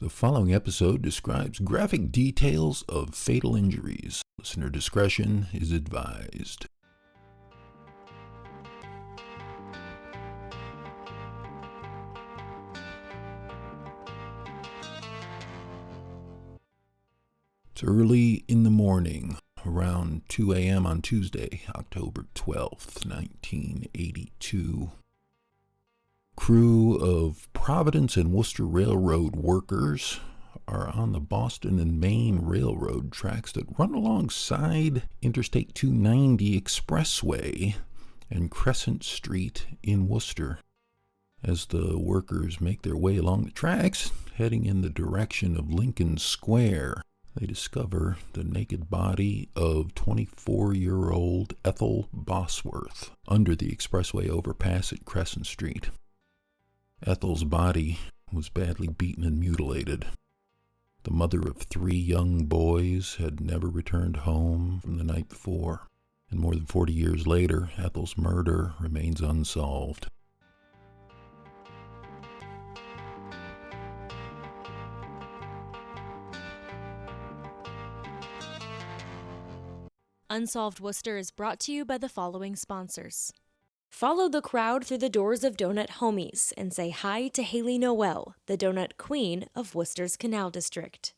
The following episode describes graphic details of fatal injuries. Listener discretion is advised. It's early in the morning, around 2 a.m. on Tuesday, October 12th, 1982. Crew of Providence and Worcester Railroad workers are on the Boston and Maine railroad tracks that run alongside Interstate 290 Expressway and Crescent Street in Worcester. As the workers make their way along the tracks, heading in the direction of Lincoln Square, they discover the naked body of 24-year-old Ethel Bosworth under the Expressway Overpass at Crescent Street. Ethel's body was badly beaten and mutilated. The mother of 3 young boys had never returned home from the night before, and more than 40 years later, Ethel's murder remains unsolved. Unsolved Worcester is brought to you by the following sponsors. Follow the crowd through the doors of Donut Homies and say hi to Haley Noel, the donut queen of Worcester's Canal District.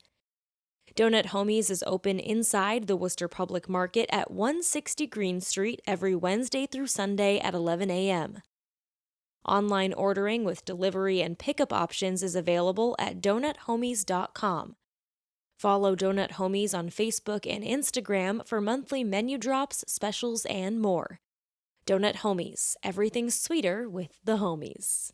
Donut Homies is open inside the Worcester Public Market at 160 Green Street every Wednesday through Sunday at 11 a.m. Online ordering with delivery and pickup options is available at donuthomies.com. Follow Donut Homies on Facebook and Instagram for monthly menu drops, specials, and more. Donut Homies, everything sweeter with the homies.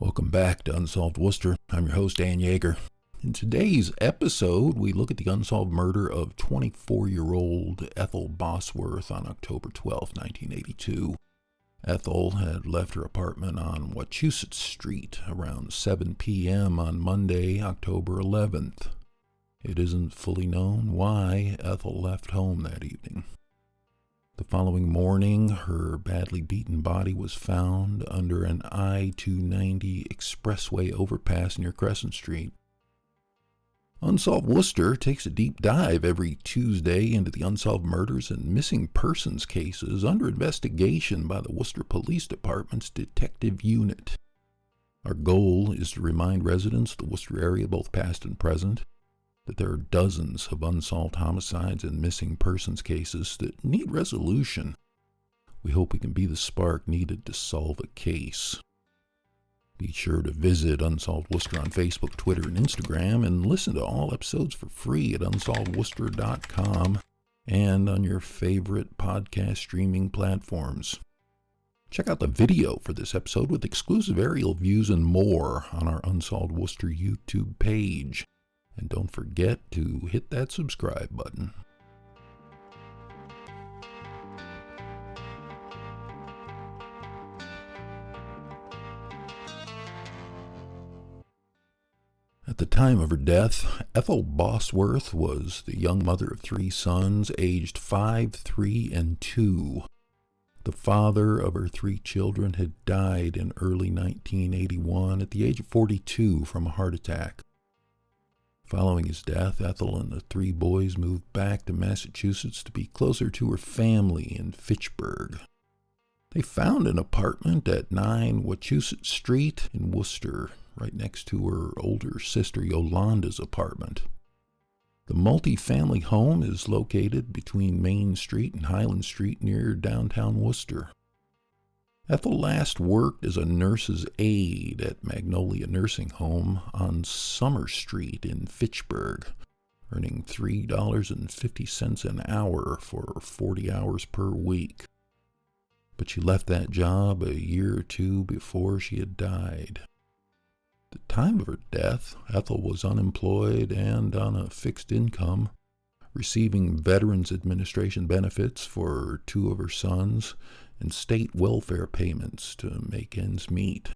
Welcome back to Unsolved Worcester. I'm your host, Dan Yeager. In today's episode, we look at the unsolved murder of 24-year-old Ethel Bosworth on October 12, 1982. Ethel had left her apartment on Wachusett Street around 7 p.m. on Monday, October 11th. It isn't fully known why Ethel left home that evening. The following morning, her badly beaten body was found under an I-290 Expressway Overpass near Crescent Street. Unsolved Worcester takes a deep dive every Tuesday into the unsolved murders and missing persons cases under investigation by the Worcester Police Department's Detective Unit. Our goal is to remind residents of the Worcester area, both past and present, that there are dozens of unsolved homicides and missing persons cases that need resolution. We hope we can be the spark needed to solve a case. Be sure to visit Unsolved Worcester on Facebook, Twitter, and Instagram, and listen to all episodes for free at unsolvedworcester.com and on your favorite podcast streaming platforms. Check out the video for this episode with exclusive aerial views and more on our Unsolved Worcester YouTube page. And don't forget to hit that subscribe button. At the time of her death, Ethel Bosworth was the young mother of 3 sons, aged 5, 3, and 2. The father of her 3 children had died in early 1981 at the age of 42 from a heart attack. Following his death, Ethel and the 3 boys moved back to Massachusetts to be closer to her family in Fitchburg. They found an apartment at 9 Wachusett Street in Worcester, right next to her older sister Yolanda's apartment. The multi-family home is located between Main Street and Highland Street near downtown Worcester. Ethel last worked as a nurse's aide at Magnolia Nursing Home on Summer Street in Fitchburg, earning $3.50 an hour for 40 hours per week. But she left that job a year or 2 before she had died. At the time of her death, Ethel was unemployed and on a fixed income, receiving Veterans Administration benefits for 2 of her sons and state welfare payments to make ends meet.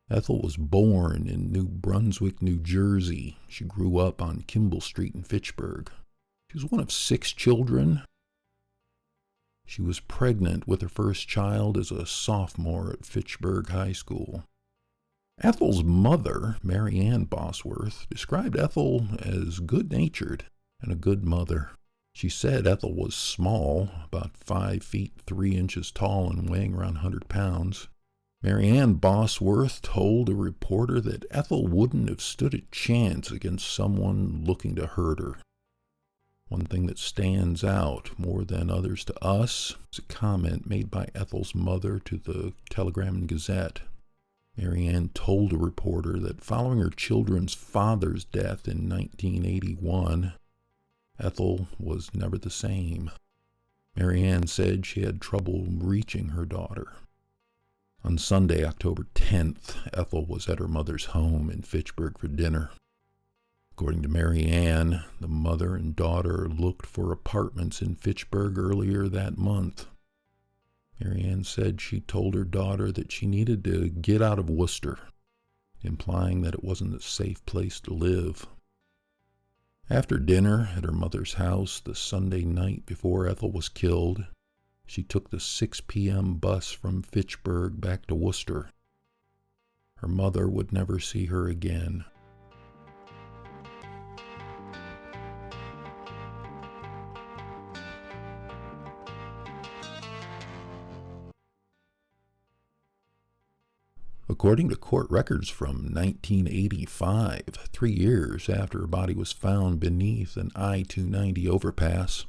Ethel was born in New Brunswick, New Jersey. She grew up on Kimball Street in Fitchburg. She was one of 6 children. She was pregnant with her first child as a sophomore at Fitchburg High School. Ethel's mother, Mary Ann Bosworth, described Ethel as good-natured and a good mother. She said Ethel was small, about 5 feet 3 inches tall and weighing around 100 pounds. Mary Ann Bosworth told a reporter that Ethel wouldn't have stood a chance against someone looking to hurt her. One thing that stands out more than others to us is a comment made by Ethel's mother to the Telegram and Gazette. Mary Ann told a reporter that following her children's father's death in 1981, Ethel was never the same. Mary Ann said she had trouble reaching her daughter. On Sunday, October 10th, Ethel was at her mother's home in Fitchburg for dinner. According to Mary Ann, the mother and daughter looked for apartments in Fitchburg earlier that month. Mary Ann said she told her daughter that she needed to get out of Worcester, implying that it wasn't a safe place to live. After dinner at her mother's house the Sunday night before Ethel was killed, she took the 6 p.m. bus from Fitchburg back to Worcester. Her mother would never see her again. According to court records from 1985, 3 years after her body was found beneath an I-290 overpass,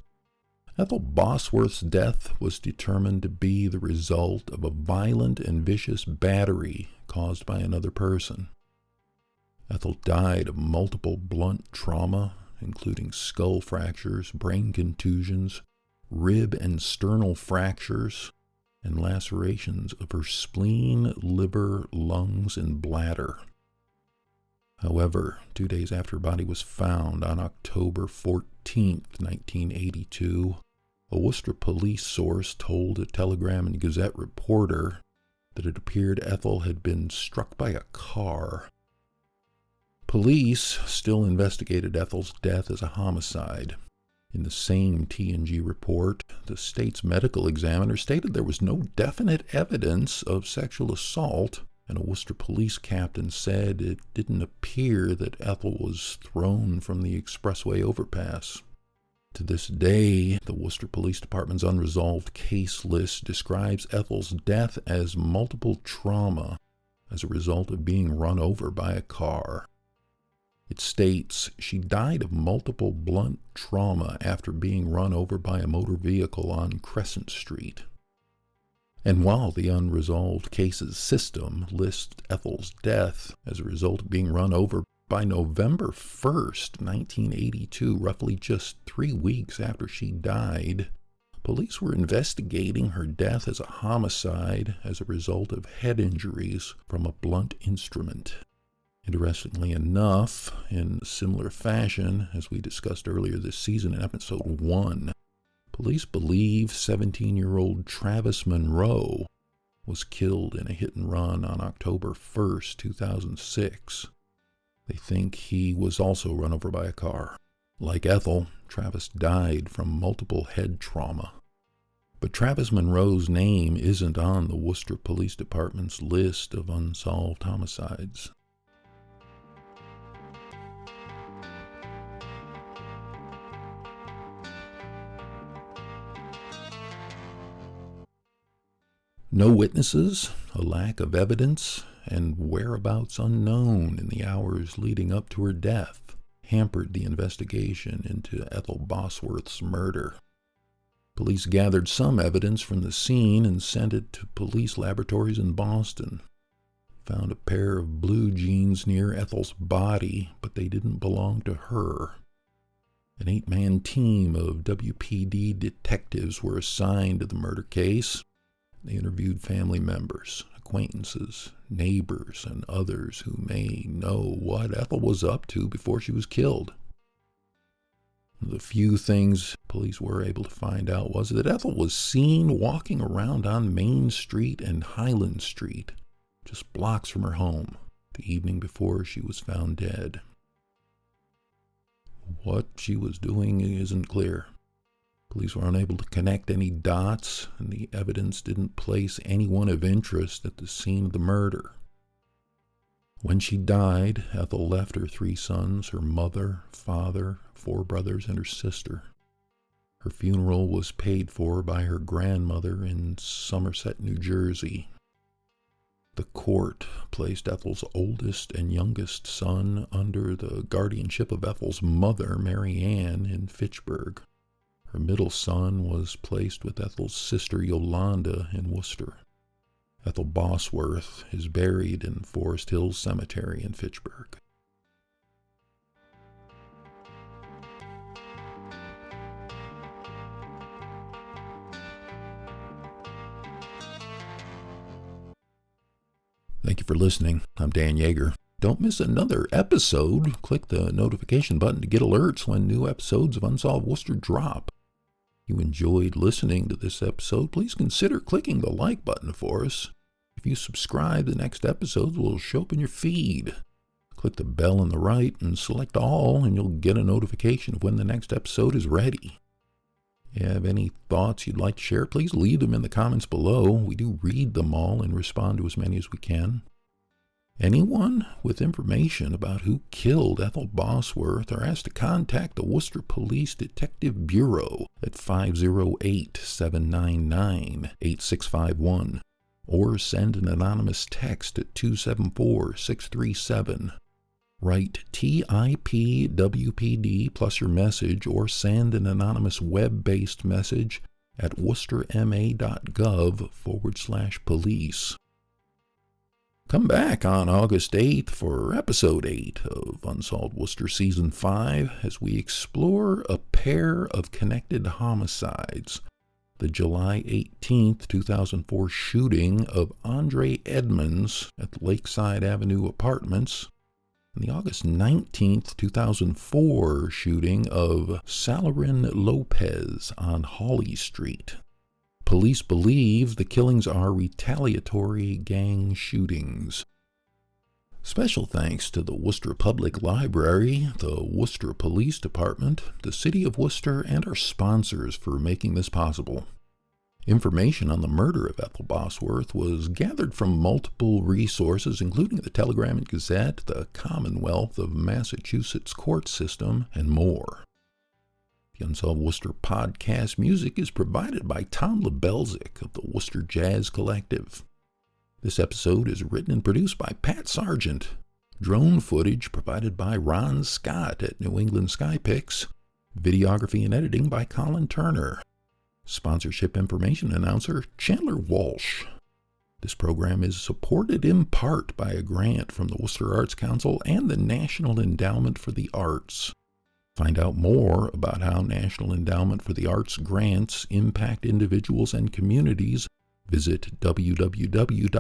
Ethel Bosworth's death was determined to be the result of a violent and vicious battery caused by another person. Ethel died of multiple blunt trauma, including skull fractures, brain contusions, rib and sternal fractures, and lacerations of her spleen, liver, lungs, and bladder. However, 2 days after her body was found on October 14, 1982, a Worcester police source told a Telegram and Gazette reporter that it appeared Ethel had been struck by a car. Police still investigated Ethel's death as a homicide. In the same T&G report, the state's medical examiner stated there was no definite evidence of sexual assault, and a Worcester police captain said it didn't appear that Ethel was thrown from the Expressway Overpass. To this day, the Worcester Police Department's unresolved case list describes Ethel's death as multiple trauma as a result of being run over by a car. It states she died of multiple blunt trauma after being run over by a motor vehicle on Crescent Street. And while the unresolved cases system lists Ethel's death as a result of being run over, by November 1st, 1982, roughly just 3 weeks after she died, police were investigating her death as a homicide as a result of head injuries from a blunt instrument. Interestingly enough, in similar fashion, as we discussed earlier this season in episode 1, police believe 17-year-old Travis Monroe was killed in a hit-and-run on October 1st, 2006. They think he was also run over by a car. Like Ethel, Travis died from multiple head trauma. But Travis Monroe's name isn't on the Worcester Police Department's list of unsolved homicides. No witnesses, a lack of evidence, and whereabouts unknown in the hours leading up to her death hampered the investigation into Ethel Bosworth's murder. Police gathered some evidence from the scene and sent it to police laboratories in Boston. Found a pair of blue jeans near Ethel's body, but they didn't belong to her. An 8-man team of WPD detectives were assigned to the murder case. They interviewed family members, acquaintances, neighbors, and others who may know what Ethel was up to before she was killed. The few things police were able to find out was that Ethel was seen walking around on Main Street and Highland Street, just blocks from her home, the evening before she was found dead. What she was doing isn't clear. Police were unable to connect any dots, and the evidence didn't place anyone of interest at the scene of the murder. When she died, Ethel left her 3 sons, her mother, father, 4 brothers, and her sister. Her funeral was paid for by her grandmother in Somerset, New Jersey. The court placed Ethel's oldest and youngest son under the guardianship of Ethel's mother, Mary Ann, in Fitchburg. Her middle son was placed with Ethel's sister, Yolanda, in Worcester. Ethel Bosworth is buried in Forest Hills Cemetery in Fitchburg. Thank you for listening. I'm Dan Yeager. Don't miss another episode. Click the notification button to get alerts when new episodes of Unsolved Worcester drop. If you enjoyed listening to this episode, please consider clicking the like button for us. If you subscribe, the next episodes will show up in your feed. Click the bell on the right and select all, and you'll get a notification of when the next episode is ready. If you have any thoughts you'd like to share, please leave them in the comments below. We do read them all and respond to as many as we can. Anyone with information about who killed Ethel Bosworth are asked to contact the Worcester Police Detective Bureau at 508-799-8651 or send an anonymous text at 274-637. Write TIPWPD plus your message or send an anonymous web-based message at worcesterma.gov/police. Come back on August 8th for Episode 8 of Unsolved Worcester Season 5 as we explore a pair of connected homicides. The July 18th, 2004 shooting of Andre Edmonds at Lakeside Avenue Apartments, and the August 19th, 2004 shooting of Salarin Lopez on Hawley Street. Police believe the killings are retaliatory gang shootings. Special thanks to the Worcester Public Library, the Worcester Police Department, the City of Worcester, and our sponsors for making this possible. Information on the murder of Ethel Bosworth was gathered from multiple resources, including the Telegram and Gazette, the Commonwealth of Massachusetts court system, and more. The Unsolved Worcester podcast music is provided by Tom Lebelzik of the Worcester Jazz Collective. This episode is written and produced by Pat Sargent. Drone footage provided by Ron Scott at New England Sky Pics. Videography and editing by Colin Turner. Sponsorship information announcer Chandler Walsh. This program is supported in part by a grant from the Worcester Arts Council and the National Endowment for the Arts. Find out more about how National Endowment for the Arts grants impact individuals and communities. Visit www.arts.gov.